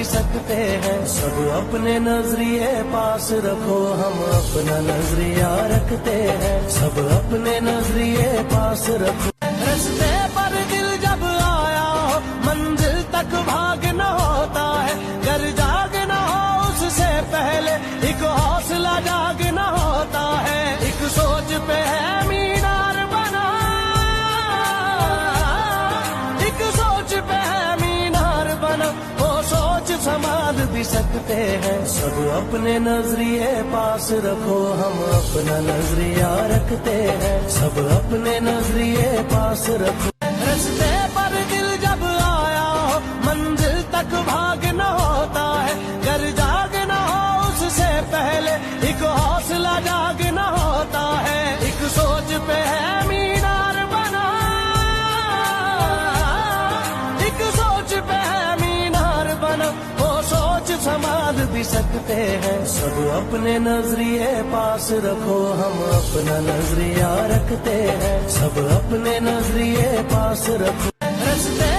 भी सकते हैं। सब अपने नजरिए पास रखो, हम अपना नजरिया रखते हैं। सब अपने नजरिए पास रखो। रस्ते पर दिल जब आया हो, मंजिल तक भागना होता है। घर जागना हो उससे पहले एक हौसला जागना होता है। एक सोच पे है मीनार बना, एक सोच पे है मीनार बना, वो सोच संभाल भी सकते हैं। सब अपने नजरिए पास रखो, हम अपना नजरिया रखते हैं। सब अपने नजरिए पास रखो। रस्ते पर दिल जब आया हो, मंजिल तक भागना होता है। घर जागना हो उससे पहले एक हौसला जागना होता है। एक सोच पे है मीनार बना, एक सोच पे है मीनार बना, वो सोच संभाल भी सकते हैं। सब अपने नजरिए पास रखो, हम अपना नजरिया रखते हैं। सब अपने नजरिए पास रखो। रस्ते